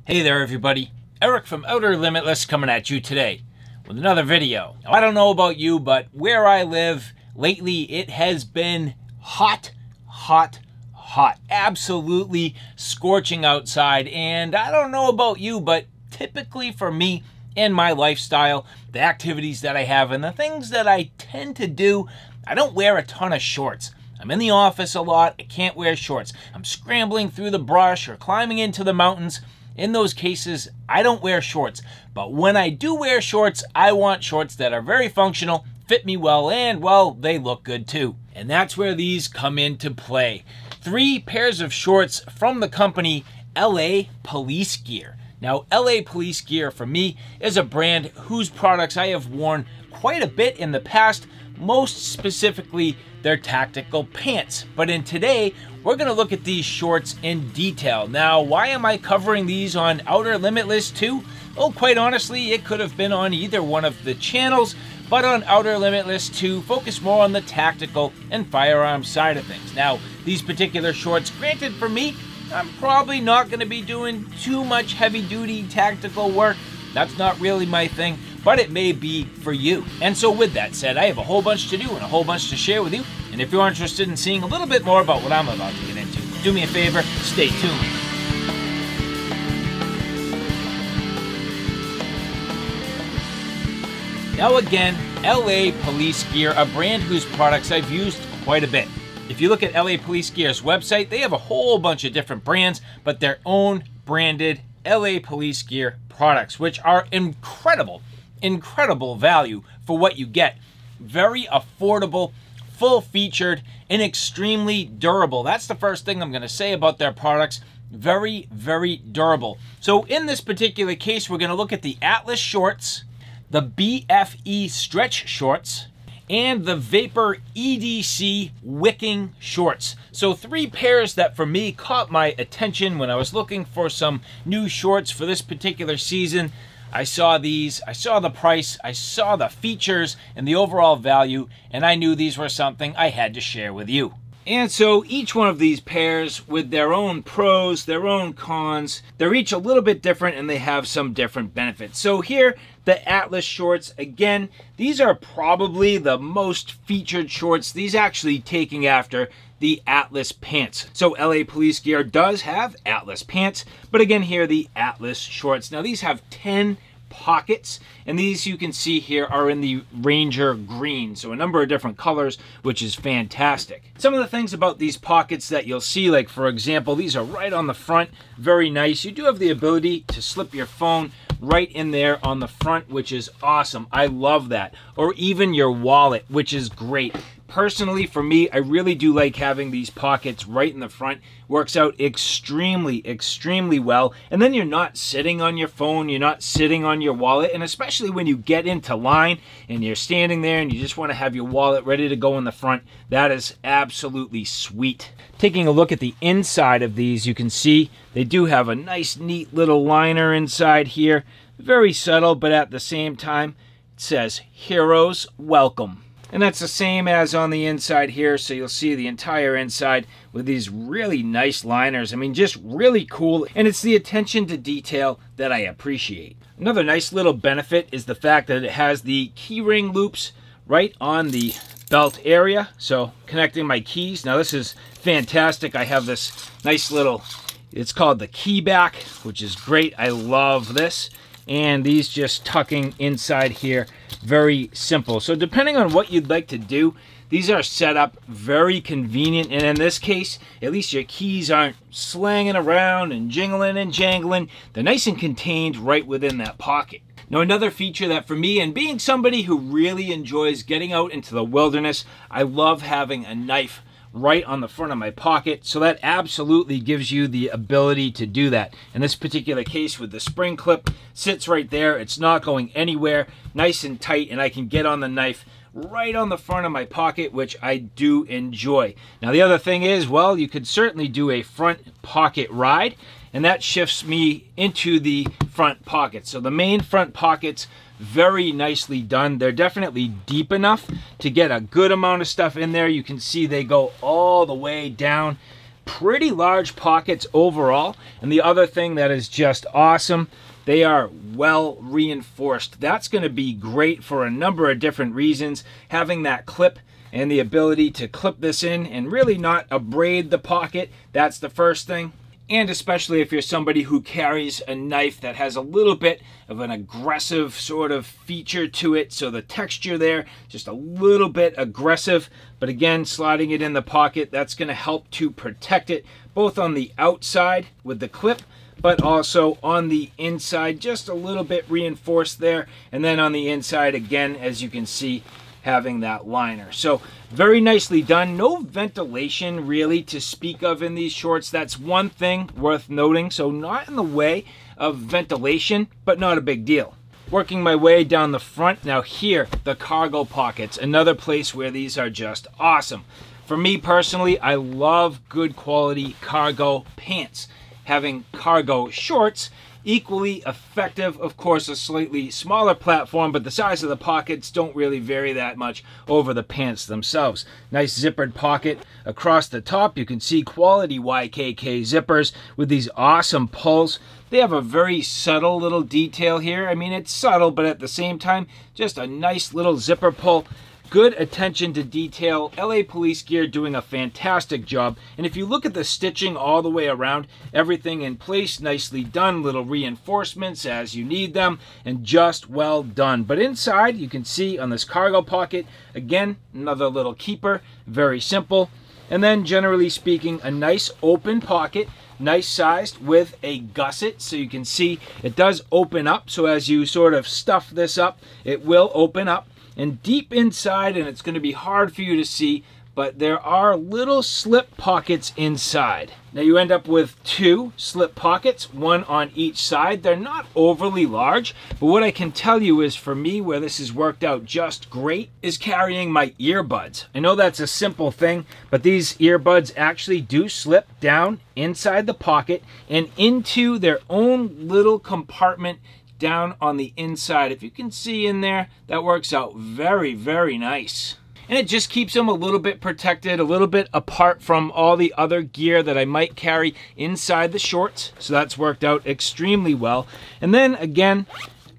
Hey there everybody, Eric from Outer Limitless coming at you today with another video. Now, I don't know about you, but where I live lately it has been hot. Absolutely scorching outside, and I don't know about you, but typically for me and my lifestyle, the activities that I have and the things that I tend to do, I don't wear a ton of shorts. I'm in the office a lot, I can't wear shorts. I'm scrambling through the brush or climbing into the mountains. In those cases, I don't wear shorts. But when I do wear shorts, I want shorts that are very functional, fit me well, and, well, they look good too. And that's where these come into play. 3 pairs of shorts from the company LA Police Gear. Now, LA Police Gear, for me, is a brand whose products I have worn quite a bit in the past, most specifically their tactical pants. But in today, we're going to look at these shorts in detail. Now, why am I covering these on Outer Limitless too? Well, quite honestly, it could have been on either one of the channels, but on Outer Limitless to focus more on the tactical and firearm side of things. Now, these particular shorts, granted for me, I'm probably not going to be doing too much heavy-duty tactical work. That's not really my thing, but it may be for you. And so with that said, I have a whole bunch to do and a whole bunch to share with you. And if you're interested in seeing a little bit more about what I'm about to get into, do me a favor, stay tuned. Now again, LA Police Gear, a brand whose products I've used quite a bit. If you look at LA Police Gear's website, they have a whole bunch of different brands, but their own branded LA Police Gear products, which are incredible value for what you get. Very affordable, full-featured, and extremely durable. That's the first thing I'm going to say about their products. Very, very durable. So in this particular case, we're going to look at the Atlas shorts, the BFE stretch shorts, and the Vapor EDC wicking shorts. So 3 pairs that for me caught my attention when I was looking for some new shorts for this particular season. I saw these, I saw the price, I saw the features and the overall value, and I knew these were something I had to share with you. And so each one of these pairs, with their own pros, their own cons, they're each a little bit different and they have some different benefits. So here, the Atlas shorts, again, these are probably the most featured shorts. These actually taking after the Atlas pants. So LA Police Gear does have Atlas pants, but again here, the Atlas shorts. Now these have 10 pockets, and these you can see here are in the Ranger green, so a number of different colors, which is fantastic. Some of the things about these pockets that you'll see, like for example, these are right on the front, very nice. You do have the ability to slip your phone right in there on the front, which is awesome. I love that. Or even your wallet, which is great. Personally, for me, I really do like having these pockets right in the front. Works out extremely well. And then you're not sitting on your phone, you're not sitting on your wallet, and especially when you get into line and you're standing there and you just want to have your wallet ready to go in the front, that is absolutely sweet. Taking a look at the inside of these, you can see they do have a nice, neat little liner inside here. Very subtle, but at the same time, it says, "Heroes Welcome." And that's the same as on the inside here, so you'll see the entire inside with these really nice liners. I mean, just really cool, and it's the attention to detail that I appreciate. Another nice little benefit is the fact that it has the keyring loops right on the belt area, so connecting my keys. Now this is fantastic. I have this nice little, it's called the key back, which is great. I love this. And these just tucking inside here, very simple. So depending on what you'd like to do, these are set up very convenient, and in this case, at least your keys aren't slanging around and jingling and jangling. They're nice and contained right within that pocket. Now another feature that for me, and being somebody who really enjoys getting out into the wilderness, I love having a knife right on the front of my pocket, so that absolutely gives you the ability to do that. In this particular case with the spring clip, sits right there, it's not going anywhere, nice and tight, and I can get on the knife right on the front of my pocket, which I do enjoy. Now the other thing is, well, you could certainly do a front pocket ride, and that shifts me into the front pocket. So the main front pockets, very nicely done. They're definitely deep enough to get a good amount of stuff in there. You can see they go all the way down pretty large pockets overall. And the other thing that is just awesome, they are well reinforced. That's going to be great for a number of different reasons. Having that clip and the ability to clip this in and really not abrade the pocket, that's the first thing. And especially if you're somebody who carries a knife that has a little bit of an aggressive sort of feature to it. So the texture there, just a little bit aggressive. But again, sliding it in the pocket, that's going to help to protect it both on the outside with the clip, but also on the inside, just a little bit reinforced there. And then on the inside, again, as you can see, having that liner. So very nicely done. No ventilation really to speak of in these shorts. That's one thing worth noting. So not in the way of ventilation, but not a big deal. Working my way down the front. Now here, the cargo pockets, another place where these are just awesome. For me personally, I love good quality cargo pants. Having cargo shorts, equally effective. Of course, a slightly smaller platform, but the size of the pockets don't really vary that much over the pants themselves. Nice zippered pocket across the top. You can see quality YKK zippers with these awesome pulls. They have a very subtle little detail here. I mean, it's subtle, but at the same time, just a nice little zipper pull. Good attention to detail. LA Police Gear doing a fantastic job. And if you look at the stitching all the way around, everything in place, nicely done. Little reinforcements as you need them, and just well done. But inside, you can see on this cargo pocket, again, another little keeper, very simple. And then generally speaking, a nice open pocket, nice sized with a gusset. So you can see it does open up. So as you sort of stuff this up, it will open up. And deep inside, and it's going to be hard for you to see, but there are little slip pockets inside. Now you end up with two slip pockets, one on each side. They're not overly large, but what I can tell you is for me, where this has worked out just great, is carrying my earbuds. I know that's a simple thing, but these earbuds actually do slip down inside the pocket and into their own little compartment down on the inside. If you can see in there, that works out very, very nice. And it just keeps them a little bit protected, a little bit apart from all the other gear that I might carry inside the shorts. So that's worked out extremely well. And then again,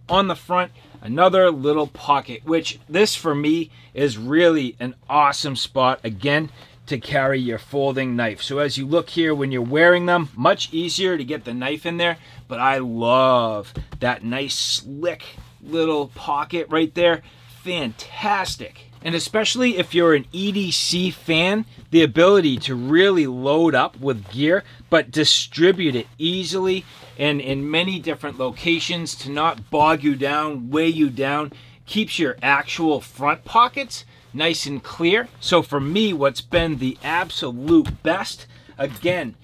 on the front, another little pocket, which this for me is really an awesome spot, again, to carry your folding knife. So as you look here, when you're wearing them, much easier to get the knife in there, but I love that nice slick little pocket right there. Fantastic. And especially if you're an EDC fan, the ability to really load up with gear, but distribute it easily and in many different locations to not bog you down, weigh you down, keeps your actual front pockets nice and clear. So for me, what's been the absolute best, again,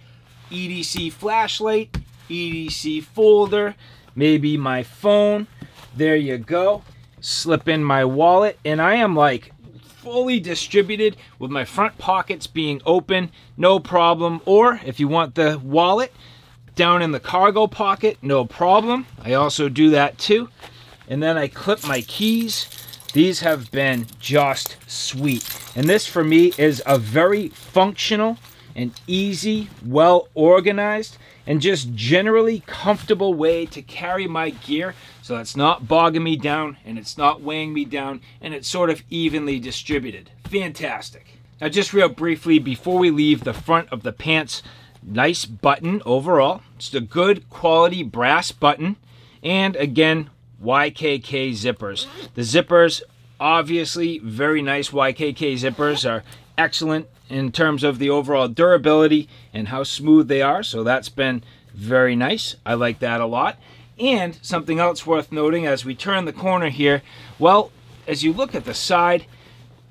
EDC flashlight, EDC folder, maybe my phone, there you go. Slip in my wallet, and I am like fully distributed with my front pockets being open, no problem. Or if you want the wallet down in the cargo pocket, no problem. I also do that too. And then I clip my keys. These have been just sweet. And this for me is a very functional and easy, well organized, and just generally comfortable way to carry my gear. So it's not bogging me down and it's not weighing me down, and it's sort of evenly distributed. Fantastic. Now just real briefly before we leave the front of the pants, nice button overall. It's a good quality brass button. And again, YKK zippers. The zippers, obviously very nice. YKK zippers are excellent in terms of the overall durability and how smooth they are. So that's been very nice. I like that a lot. And something else worth noting as we turn the corner here, well, as you look at the side,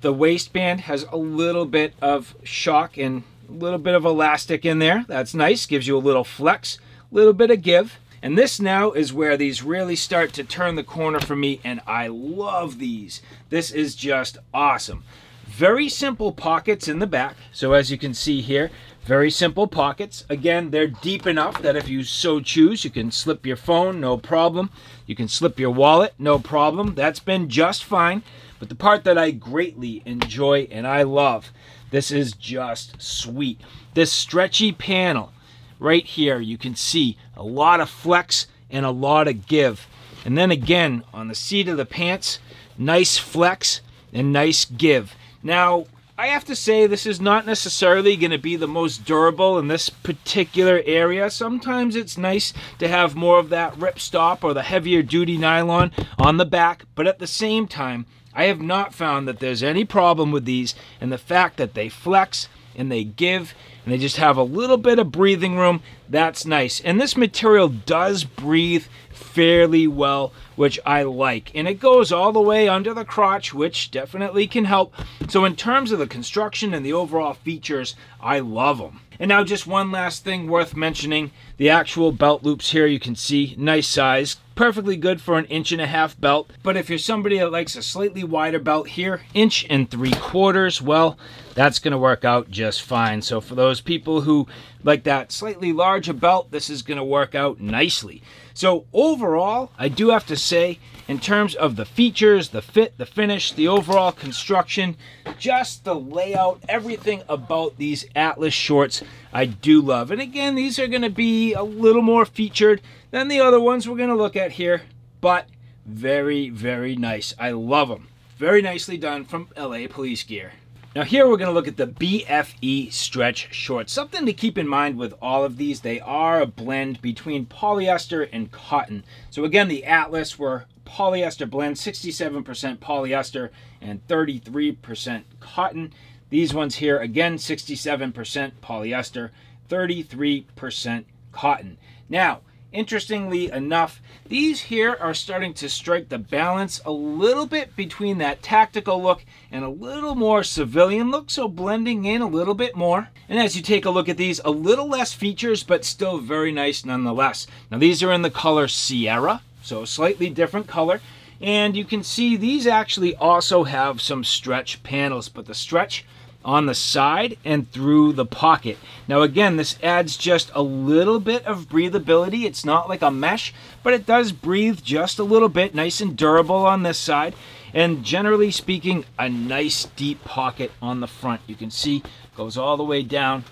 the waistband has a little bit of shock and a little bit of elastic in there. That's nice, gives you a little flex, a little bit of give. And this now is where these really start to turn the corner for me, and I love these. This is just awesome. Very simple pockets in the back. So as you can see here, very simple pockets. Again, they're deep enough that if you so choose, you can slip your phone, no problem. You can slip your wallet, no problem. That's been just fine. But the part that I greatly enjoy and I love, This is just sweet. This stretchy panel right here, you can see a lot of flex and a lot of give. And then again, on the seat of the pants, nice flex and nice give. Now, I have to say this is not necessarily going to be the most durable in this particular area. Sometimes it's nice to have more of that ripstop or the heavier duty nylon on the back, but at the same time, I have not found that there's any problem with these, and the fact that they flex and they give and they just have a little bit of breathing room, that's nice. And this material does breathe fairly well, which I like, and it goes all the way under the crotch, which definitely can help. So in terms of the construction and the overall features, I love them. And now just one last thing worth mentioning, the actual belt loops here, you can see nice size, perfectly good for an 1.5 inch belt. But if you're somebody that likes a slightly wider belt here, 1.75 inches, well, that's going to work out just fine. So for those people who like that slightly larger belt, this is going to work out nicely. So overall, I do have to say, in terms of the features, the fit, the finish, the overall construction, just the layout, everything about these Atlas shorts, I do love. And again, these are going to be a little more featured than the other ones we're going to look at here, but very, very nice. I love them. Very nicely done from LA Police Gear. Now here we're going to look at the BFE stretch shorts. Something to keep in mind with all of these, they are a blend between polyester and cotton. So again, the Atlas were polyester blend, 67% polyester and 33% cotton. These ones here, again, 67% polyester, 33% cotton. Now, interestingly enough, these here are starting to strike the balance a little bit between that tactical look and a little more civilian look, so blending in a little bit more. And as you take a look at these, a little less features, but still very nice nonetheless. Now these are in the color Sierra, so a slightly different color. And you can see these actually also have some stretch panels, but the stretch on the side and through the pocket. Now again, this adds just a little bit of breathability. It's not like a mesh, but it does breathe just a little bit, nice and durable on this side. And generally speaking, a nice deep pocket on the front. You can see goes all the way down,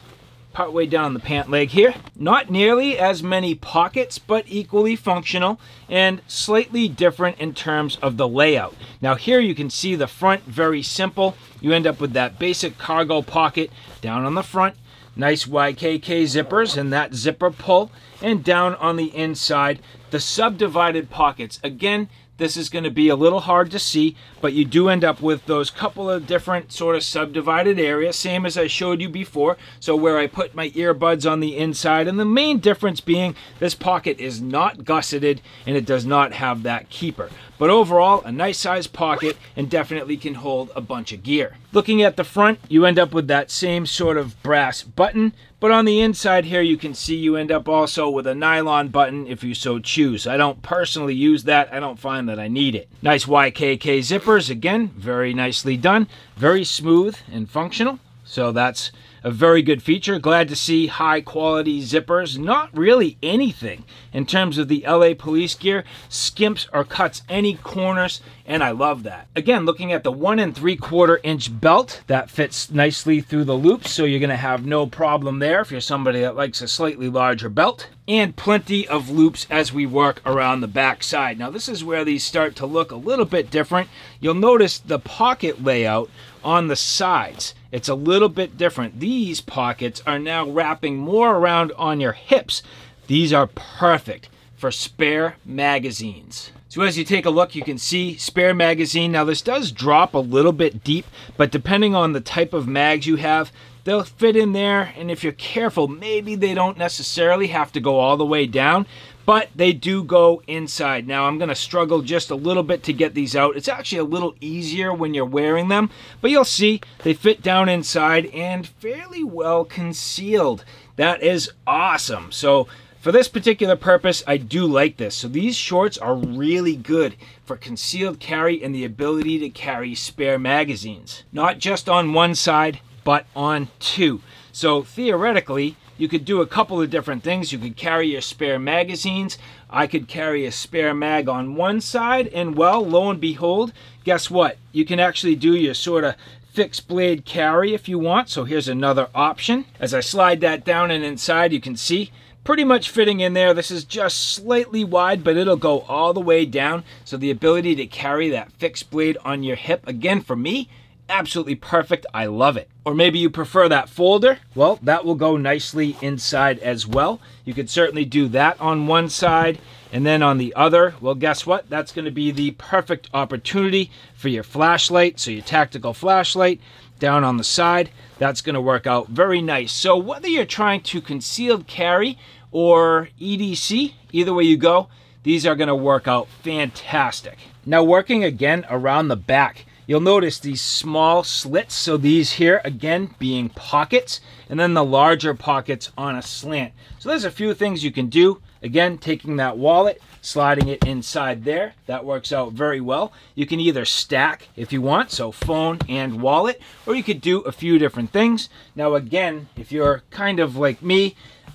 part way down the pant leg here. Not nearly as many pockets, but equally functional and slightly different in terms of the layout. Now here you can see the front, very simple. You end up with that basic cargo pocket down on the front, nice YKK zippers and that zipper pull, and down on the inside, the subdivided pockets. Again, this is going to be a little hard to see, but you do end up with those couple of different sort of subdivided areas, same as I showed you before. So where I put my earbuds on the inside, and the main difference being this pocket is not gusseted and it does not have that keeper. But overall, a nice size pocket and definitely can hold a bunch of gear. Looking at the front, you end up with that same sort of brass button, but on the inside here you can see you end up also with a nylon button if you so choose. I don't personally use that. I don't find that I need it. Nice YKK zippers, again, very nicely done. Very smooth and functional. So that's a very good feature. Glad to see high quality zippers. Not really anything in terms of the LA Police Gear skimps or cuts any corners, and I love that. Again, looking at the 1 3/4 inch belt, that fits nicely through the loops, so you're gonna have no problem there if you're somebody that likes a slightly larger belt. And plenty of loops as we work around the back side. Now this is where these start to look a little bit different. You'll notice the pocket layout on the sides. It's a little bit different. These pockets are now wrapping more around on your hips. These are perfect for spare magazines. So as you take a look, you can see spare magazine. Now this does drop a little bit deep, but depending on the type of mags you have, they'll fit in there, and if you're careful, maybe they don't necessarily have to go all the way down, but they do go inside. Now I'm gonna struggle just a little bit to get these out. It's actually a little easier when you're wearing them, but you'll see they fit down inside and fairly well concealed. That is awesome. So for this particular purpose, I do like this. So these shorts are really good for concealed carry and the ability to carry spare magazines. Not just on one side, but on two. So theoretically, you could do a couple of different things. You could carry your spare magazines. I could carry a spare mag on one side, and well, lo and behold, guess what? You can actually do your sort of fixed blade carry if you want. So here's another option. As I slide that down and inside, you can see pretty much fitting in there. This is just slightly wide, but it'll go all the way down. So the ability to carry that fixed blade on your hip, again, for me, absolutely perfect. I love it. Or maybe you prefer that folder. Well, that will go nicely inside as well. You could certainly do that on one side, and then on the other, well, guess what? That's going to be the perfect opportunity for your flashlight. So your tactical flashlight down on the side, that's going to work out very nice. So whether you're trying to concealed carry or EDC, either way you go, these are going to work out fantastic. Now, working again around the back, you'll notice these small slits. So these here, again, being pockets, and then the larger pockets on a slant. So there's a few things you can do. Again, taking that wallet, sliding it inside there, that works out very well. You can either stack if you want, so phone and wallet, or you could do a few different things. Now again, if you're kind of like me,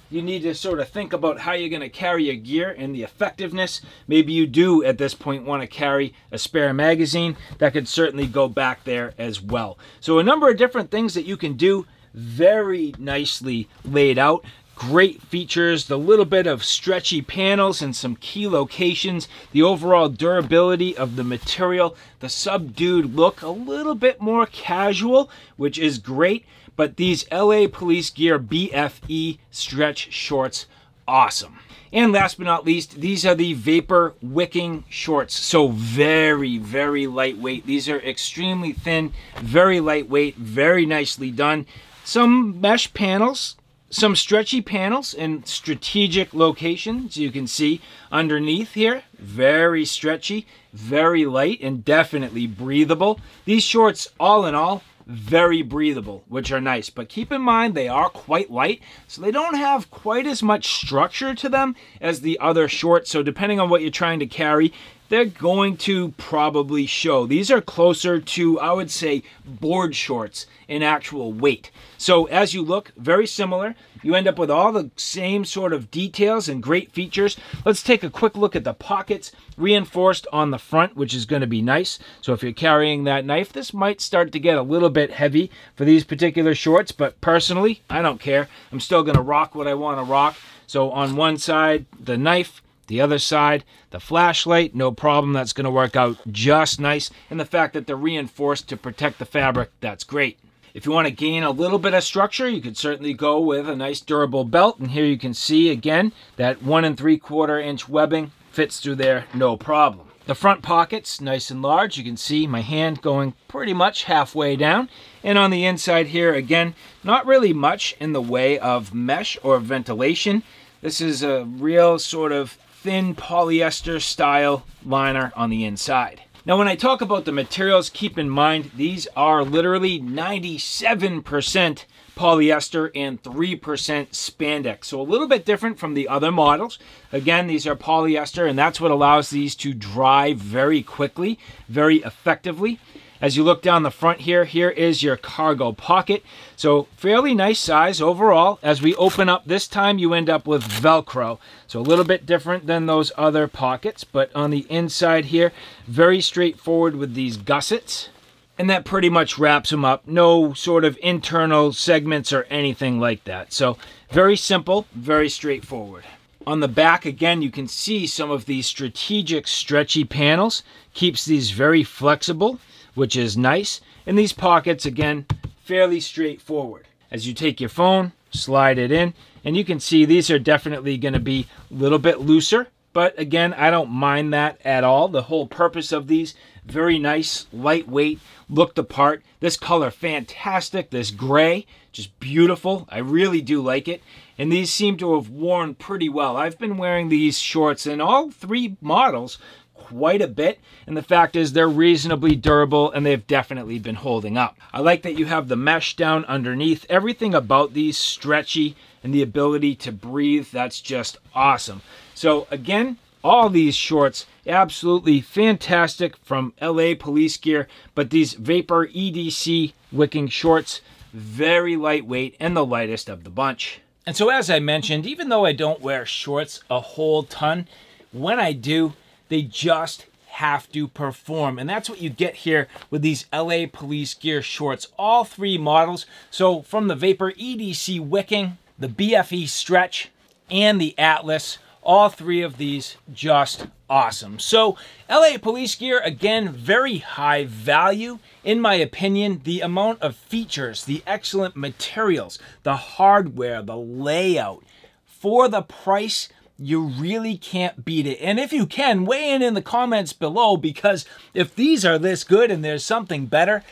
you need to sort of think about how you're going to carry your gear and the effectiveness. Maybe you do at this point want to carry a spare magazine. That could certainly go back there as well. So a number of different things that you can do, very nicely laid out. Great features, the little bit of stretchy panels in some key locations, the overall durability of the material, the subdued look, a little bit more casual, which is great. But these LA Police Gear BFE stretch shorts, awesome. And last but not least, these are the vapor wicking shorts. So very, very lightweight. These are extremely thin, very lightweight, very nicely done. Some mesh panels, some stretchy panels in strategic locations. You can see underneath here, very stretchy, very light, and definitely breathable. These shorts, all in all, very breathable, which are nice. But keep in mind, they are quite light, so they don't have quite as much structure to them as the other shorts. So depending on what you're trying to carry, they're going to probably show. These are closer to, I would say, board shorts in actual weight. So as you look, very similar. You end up with all the same sort of details and great features. Let's take a quick look at the pockets, reinforced on the front, which is going to be nice. So if you're carrying that knife, this might start to get a little bit heavy for these particular shorts, but personally, I don't care. I'm still going to rock what I want to rock. So on one side, the knife, the other side, the flashlight, no problem. That's going to work out just nice. And the fact that they're reinforced to protect the fabric, that's great. If you want to gain a little bit of structure, you could certainly go with a nice durable belt. And here you can see, again, that 1 3/4 inch webbing fits through there, no problem. The front pockets, nice and large. You can see my hand going pretty much halfway down. And on the inside here, again, not really much in the way of mesh or ventilation. This is a real sort of thin polyester style liner on the inside. Now, when I talk about the materials, keep in mind these are literally 97% polyester and 3% spandex. So a little bit different from the other models. Again, these are polyester, and that's what allows these to dry very quickly, very effectively. As you look down the front here, here is your cargo pocket. So fairly nice size overall. As we open up this time, you end up with Velcro. So a little bit different than those other pockets, but on the inside here, very straightforward with these gussets. And that pretty much wraps them up. No sort of internal segments or anything like that. So very simple, very straightforward. On the back, again, you can see some of these strategic stretchy panels. Keeps these very flexible, which is nice. And these pockets, again, fairly straightforward. As you take your phone, slide it in, and you can see these are definitely going to be a little bit looser. But again, I don't mind that at all. The whole purpose of these, very nice, lightweight, looked the part. This color, fantastic. This gray, just beautiful. I really do like it. And these seem to have worn pretty well. I've been wearing these shorts in all 3 models quite a bit, and the fact is they're reasonably durable and they've definitely been holding up. I like that you have the mesh down underneath. Everything about these stretchy and the ability to breathe, that's just awesome. So again, all these shorts absolutely fantastic from LA Police Gear, but these Vapor EDC wicking shorts, very lightweight and the lightest of the bunch. And so as I mentioned, even though I don't wear shorts a whole ton, when I do, they just have to perform. And that's what you get here with these LA Police Gear shorts, all three models. So from the Vapor EDC Wicking, the BFE Stretch, and the Atlas, all three of these just awesome. So LA Police Gear, again, very high value. In my opinion, the amount of features, the excellent materials, the hardware, the layout, for the price, you really can't beat it. And if you can, weigh in the comments below, because if these are this good and there's something better,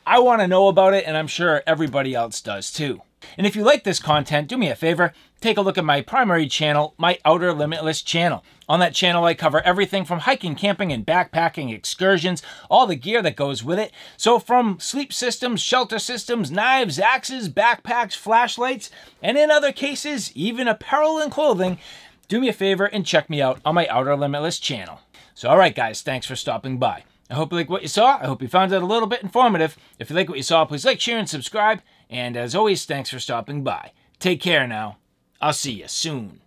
I want to know about it, and I'm sure everybody else does too. And if you like this content, do me a favor, take a look at my primary channel, my Outer Limitless channel. On that channel, I cover everything from hiking, camping, and backpacking excursions, all the gear that goes with it. So from sleep systems, shelter systems, knives, axes, backpacks, flashlights, and in other cases, even apparel and clothing, do me a favor and check me out on my Outer Limitless channel. So all right, guys, thanks for stopping by. I hope you like what you saw. I hope you found it a little bit informative. If you like what you saw, please like, share, and subscribe. And as always, thanks for stopping by. Take care now. I'll see you soon.